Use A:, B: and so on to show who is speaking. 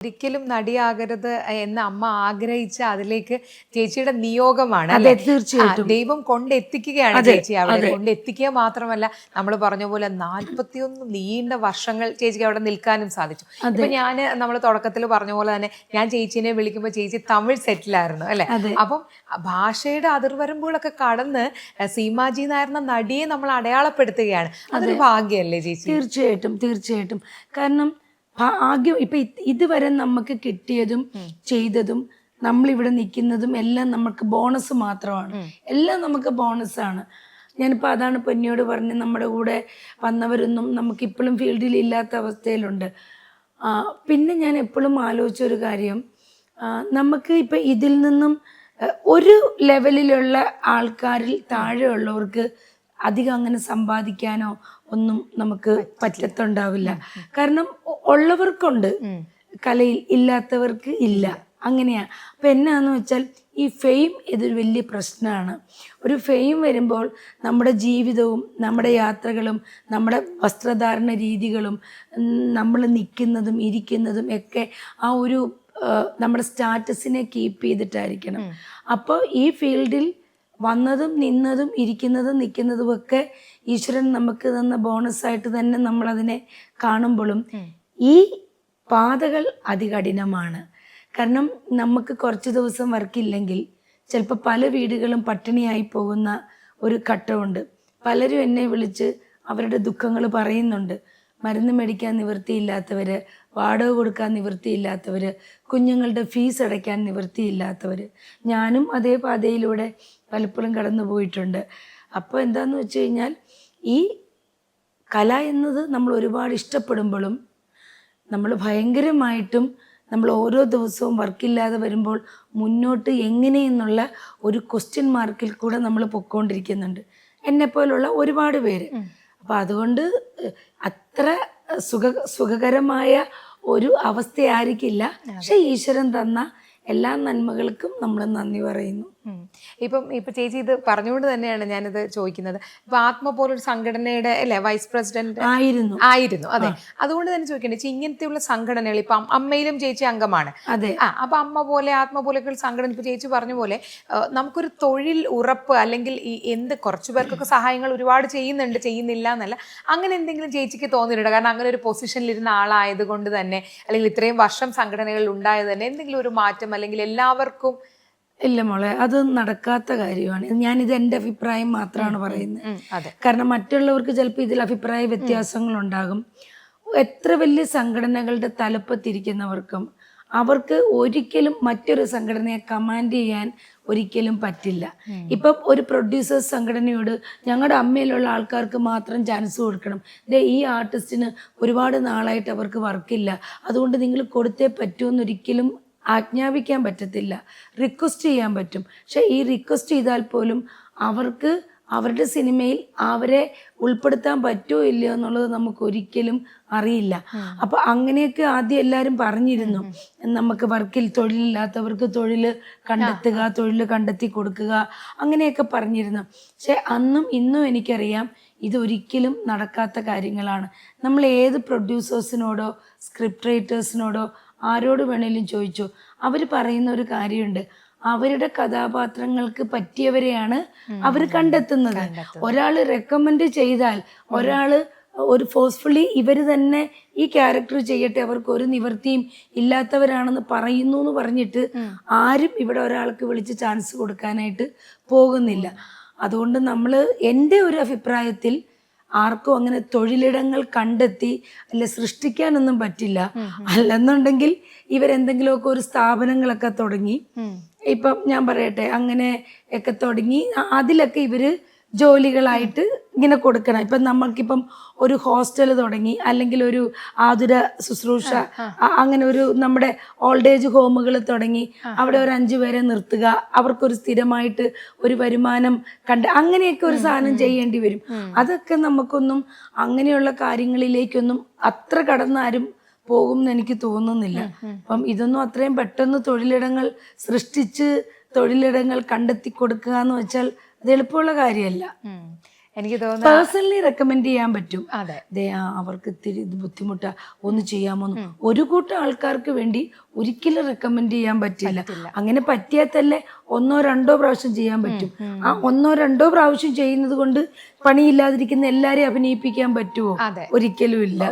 A: ഒരിക്കലും നടിയാകരുത് എന്ന് അമ്മ ആഗ്രഹിച്ച അതിലേക്ക് ചേച്ചിയുടെ നിയോഗമാണ്
B: അതെ, തീർച്ചയായിട്ടും
A: ദൈവം കൊണ്ടെത്തിക്കുകയാണ് ചേച്ചി അവിടെ കൊണ്ടെത്തിക്കുക മാത്രമല്ല നമ്മൾ പറഞ്ഞ പോലെ 41 നീണ്ട വർഷങ്ങൾ ചേച്ചിക്ക് അവിടെ നിൽക്കാനും സാധിച്ചു. ഇപ്പൊ നമ്മൾ തുടക്കത്തിൽ പറഞ്ഞ പോലെ തന്നെ ഞാൻ ചേച്ചീനെ വിളിക്കുമ്പോൾ ചേച്ചി തമിഴ് സെറ്റിലായിരുന്നു അല്ലെ. അപ്പം ഭാഷയുടെ അതിർവരമ്പുകളൊക്കെ കടന്ന് സീമാജി നായർന്ന നടിയെ നമ്മൾ അടയാളപ്പെടുത്തുകയാണ്. അതൊരു ഭാഗ്യല്ലേ ചേച്ചി?
B: തീർച്ചയായിട്ടും തീർച്ചയായിട്ടും. കാരണം ഭാഗ്യം ഇപ്പൊ ഇതുവരെ നമുക്ക് കിട്ടിയതും ചെയ്തതും നമ്മളിവിടെ നിൽക്കുന്നതും എല്ലാം നമുക്ക് ബോണസ് മാത്രമാണ്. എല്ലാം നമുക്ക് ബോണസാണ്. ഞാനിപ്പോൾ അതാണ് പൊന്നിയോട് പറഞ്ഞ് നമ്മുടെ കൂടെ വന്നവരൊന്നും നമുക്കിപ്പോഴും ഫീൽഡിൽ ഇല്ലാത്ത അവസ്ഥയിലുണ്ട്. പിന്നെ ഞാൻ എപ്പോഴും ആലോചിച്ചൊരു കാര്യം, നമുക്ക് ഇപ്പം ഇതിൽ നിന്നും ഒരു ലെവലിലുള്ള ആൾക്കാരിൽ താഴെയുള്ളവർക്ക് അധികം അങ്ങനെ സമ്പാദിക്കാനോ ഒന്നും നമുക്ക് പറ്റത്തുണ്ടാവില്ല. കാരണം ഉള്ളവർക്കുണ്ട് കലയിൽ, ഇല്ലാത്തവർക്ക് ഇല്ല. അങ്ങനെയാ. അപ്പം എന്നാന്ന് വെച്ചാൽ ഈ ഫെയിം ഇതൊരു വലിയ പ്രശ്നമാണ്. ഒരു ഫെയിം വരുമ്പോൾ നമ്മുടെ ജീവിതവും നമ്മുടെ യാത്രകളും നമ്മുടെ വസ്ത്രധാരണ രീതികളും നമ്മൾ നിൽക്കുന്നതും ഇരിക്കുന്നതും ഒക്കെ ആ ഒരു നമ്മുടെ സ്റ്റാറ്റസിനെ കീപ്പ് ചെയ്തിട്ടായിരിക്കണം. അപ്പോൾ ഈ ഫീൽഡിൽ വന്നതും നിന്നതും ഇരിക്കുന്നതും നിൽക്കുന്നതും ഒക്കെ ഈശ്വരൻ നമുക്ക് തന്ന ബോണസായിട്ട് തന്നെ നമ്മളതിനെ കാണുമ്പോഴും ഈ പാതകൾ അതികഠിനമാണ്. കാരണം നമുക്ക് കുറച്ച് ദിവസം വർക്കില്ലെങ്കിൽ ചിലപ്പോൾ പല വീടുകളും പട്ടിണിയായി പോകുന്ന ഒരു ഘട്ടമുണ്ട്. പലരും എന്നെ വിളിച്ച് അവരുടെ ദുഃഖങ്ങൾ പറയുന്നുണ്ട്. മരുന്ന് മേടിക്കാൻ നിവൃത്തിയില്ലാത്തവർ, വാടക കൊടുക്കാൻ നിവൃത്തിയില്ലാത്തവർ, കുഞ്ഞുങ്ങളുടെ ഫീസ് അടയ്ക്കാൻ നിവൃത്തിയില്ലാത്തവർ. ഞാനും അതേ പാതയിലൂടെ പലപ്പോഴും കടന്നു പോയിട്ടുണ്ട്. അപ്പോൾ എന്താണെന്ന് വെച്ച് കഴിഞ്ഞാൽ ഈ കല എന്നത് നമ്മൾ ഒരുപാട് ഇഷ്ടപ്പെടുമ്പോഴും നമ്മൾ ഭയങ്കരമായിട്ടും നമ്മൾ ഓരോ ദിവസവും വർക്കില്ലാതെ വരുമ്പോൾ മുന്നോട്ട് എങ്ങനെയെന്നുള്ള ഒരു ക്വസ്റ്റ്യൻ മാർക്കിൽ കൂടെ നമ്മൾ പൊയ്ക്കൊണ്ടിരിക്കുന്നുണ്ട്, എന്നെപ്പോലുള്ള ഒരുപാട് പേര്. അപ്പം അതുകൊണ്ട് അത്ര സുഖകരമായ ഒരു അവസ്ഥയായിരിക്കില്ല. പക്ഷെ ഈശ്വരൻ തന്ന എല്ലാ നന്മകൾക്കും നമ്മൾ നന്ദി പറയുന്നു.
A: ഇപ്പൊ ചേച്ചി ഇത് പറഞ്ഞുകൊണ്ട് തന്നെയാണ് ഞാനിത് ചോദിക്കുന്നത്. ഇപ്പൊ ആത്മ പോലൊരു സംഘടനയുടെ അല്ലെ വൈസ് പ്രസിഡന്റ് ആയിരുന്നു. അതെ, അതുകൊണ്ട് തന്നെ ചോദിക്കണ്ടേ ചേച്ചി, ഇങ്ങനത്തെയുള്ള സംഘടനകൾ ഇപ്പൊ അമ്മയിലും ചേച്ചി അംഗമാണ്.
B: അതെ.
A: അപ്പൊ അമ്മ പോലെ ആത്മ പോലെയൊക്കെ സംഘടന ഇപ്പൊ ചേച്ചി പറഞ്ഞ പോലെ നമുക്കൊരു തൊഴിൽ ഉറപ്പ് അല്ലെങ്കിൽ ഈ കുറച്ചു പേർക്കൊക്കെ സഹായങ്ങൾ ഒരുപാട് ചെയ്യുന്നില്ല എന്നല്ല, അങ്ങനെ എന്തെങ്കിലും ചേച്ചിക്ക് തോന്നിയിട്ടുണ്ട്? കാരണം അങ്ങനെ ഒരു പൊസിഷനിലിരുന്ന ആളായത് കൊണ്ട് തന്നെ, അല്ലെങ്കിൽ ഇത്രയും വർഷം സംഘടനകളിൽ ഉണ്ടായത് തന്നെ എന്തെങ്കിലും ഒരു മാറ്റം അല്ലെങ്കിൽ എല്ലാവർക്കും?
B: ഇല്ല മോളെ, അത് നടക്കാത്ത കാര്യമാണ്. ഞാനിത് എൻ്റെ അഭിപ്രായം മാത്രമാണ് പറയുന്നത്. കാരണം മറ്റുള്ളവർക്ക് ചിലപ്പോൾ ഇതിൽ അഭിപ്രായ വ്യത്യാസങ്ങളുണ്ടാകും. എത്ര വലിയ സംഘടനകളുടെ തലപ്പത്തിരിക്കുന്നവർക്കും അവർക്ക് ഒരിക്കലും മറ്റൊരു സംഘടനയെ കമാൻഡ് ചെയ്യാൻ ഒരിക്കലും പറ്റില്ല. ഇപ്പം ഒരു പ്രൊഡ്യൂസേഴ്സ് സംഘടനയോട് ഞങ്ങളുടെ അമ്മയിലുള്ള ആൾക്കാർക്ക് മാത്രം ചാൻസ് കൊടുക്കണം, ഈ ആർട്ടിസ്റ്റിന് ഒരുപാട് നാളായിട്ട് അവർക്ക് വർക്കില്ല, അതുകൊണ്ട് നിങ്ങൾ കൊടുത്തേ പറ്റുമെന്നൊരിക്കലും ആജ്ഞാപിക്കാൻ പറ്റത്തില്ല. റിക്വസ്റ്റ് ചെയ്യാൻ പറ്റും. പക്ഷെ ഈ റിക്വസ്റ്റ് ചെയ്താൽ പോലും അവർക്ക് അവരുടെ സിനിമയിൽ അവരെ ഉൾപ്പെടുത്താൻ പറ്റുമോ ഇല്ലയോ എന്നുള്ളത് നമുക്ക് ഒരിക്കലും അറിയില്ല. അപ്പോൾ അങ്ങനെയൊക്കെ ആദ്യം എല്ലാവരും പറഞ്ഞിരുന്നു, നമുക്ക് വർക്കിൽ തൊഴിലില്ലാത്തവർക്ക് തൊഴിൽ കണ്ടെത്തുക, തൊഴിൽ കണ്ടെത്തി കൊടുക്കുക, അങ്ങനെയൊക്കെ പറഞ്ഞിരുന്നു. പക്ഷെ അന്നും ഇന്നും എനിക്കറിയാം ഇതൊരിക്കലും നടക്കാത്ത കാര്യങ്ങളാണ്. നമ്മൾ ഏത് പ്രൊഡ്യൂസേഴ്സിനോടോ സ്ക്രിപ്റ്റ് റൈറ്റേഴ്സിനോടോ ആരോട് വേണേലും ചോദിച്ചു, അവർ പറയുന്ന ഒരു കാര്യമുണ്ട്, അവരുടെ കഥാപാത്രങ്ങൾക്ക് പറ്റിയവരെയാണ് അവർ കണ്ടെത്തുന്നത്. ഒരാൾ റെക്കമെൻഡ് ചെയ്താൽ, ഒരാൾ ഒരു ഫോഴ്സ്ഫുള്ളി ഇവർ തന്നെ ഈ ക്യാരക്ടർ ചെയ്യട്ടെ, അവർക്ക് ഒരു നിവൃത്തിയും ഇല്ലാത്തവരാണെന്ന് പറയുന്നു എന്ന് പറഞ്ഞിട്ട് ആരും ഇവിടെ ഒരാൾക്ക് വിളിച്ച് ചാൻസ് കൊടുക്കാനായിട്ട് പോകുന്നില്ല. അതുകൊണ്ട് നമ്മൾ, എൻ്റെ ഒരു അഭിപ്രായത്തിൽ, ആർക്കും അങ്ങനെ തൊഴിലിടങ്ങൾ കണ്ടെത്തി അല്ല സൃഷ്ടിക്കാനൊന്നും പറ്റില്ല. അല്ലെന്നുണ്ടെങ്കിൽ ഇവരെന്തെങ്കിലുമൊക്കെ ഒരു സ്ഥാപനങ്ങളൊക്കെ തുടങ്ങി, ഇപ്പം ഞാൻ പറയട്ടെ, അങ്ങനെ ഒക്കെ തുടങ്ങി അതിലൊക്കെ ഇവര് ജോലികളായിട്ട് ഇങ്ങനെ കൊടുക്കണം. ഇപ്പം നമ്മൾക്കിപ്പം ഒരു ഹോസ്റ്റൽ തുടങ്ങി, അല്ലെങ്കിൽ ഒരു ആതുര ശുശ്രൂഷ, അങ്ങനെ ഒരു നമ്മുടെ ഓൾഡ് ഏജ് ഹോമുകൾ തുടങ്ങി അവിടെ ഒരു 5 പേരെ നിർത്തുക, അവർക്കൊരു സ്ഥിരമായിട്ട് ഒരു വരുമാനം അങ്ങനെയൊക്കെ ഒരു സാധനം ചെയ്യേണ്ടി വരും. അതൊക്കെ നമുക്കൊന്നും അങ്ങനെയുള്ള കാര്യങ്ങളിലേക്കൊന്നും അത്ര കടന്നാരും പോകും എന്ന് എനിക്ക് തോന്നുന്നില്ല. അപ്പം ഇതൊന്നും അത്രയും പെട്ടെന്ന് തൊഴിലിടങ്ങൾ സൃഷ്ടിച്ച് തൊഴിലിടങ്ങൾ കണ്ടെത്തി കൊടുക്കുക എന്ന് വെച്ചാൽ അത് എളുപ്പമുള്ള കാര്യമല്ല.
A: എനിക്ക് തോന്നുന്നു
B: പേഴ്സണലി റെക്കമെൻഡ് ചെയ്യാൻ പറ്റും.
A: അതെ
B: അവർക്ക് ഇത്തിരി ഇത് ബുദ്ധിമുട്ടാ, ഒന്ന് ചെയ്യാമോന്ന് ഒരു കൂട്ടം ആൾക്കാർക്ക് വേണ്ടി ഒരിക്കലും റെക്കമെൻഡ് ചെയ്യാൻ പറ്റില്ല. അങ്ങനെ പറ്റിയാൽ തന്നെ 1-2 പ്രാവശ്യം ചെയ്യാൻ പറ്റും. ആ 1-2 പ്രാവശ്യം ചെയ്യുന്നത് കൊണ്ട് പണിയില്ലാതിരിക്കുന്ന എല്ലാരെയും അഭിനയിപ്പിക്കാൻ പറ്റുമോ? ഒരിക്കലും ഇല്ല.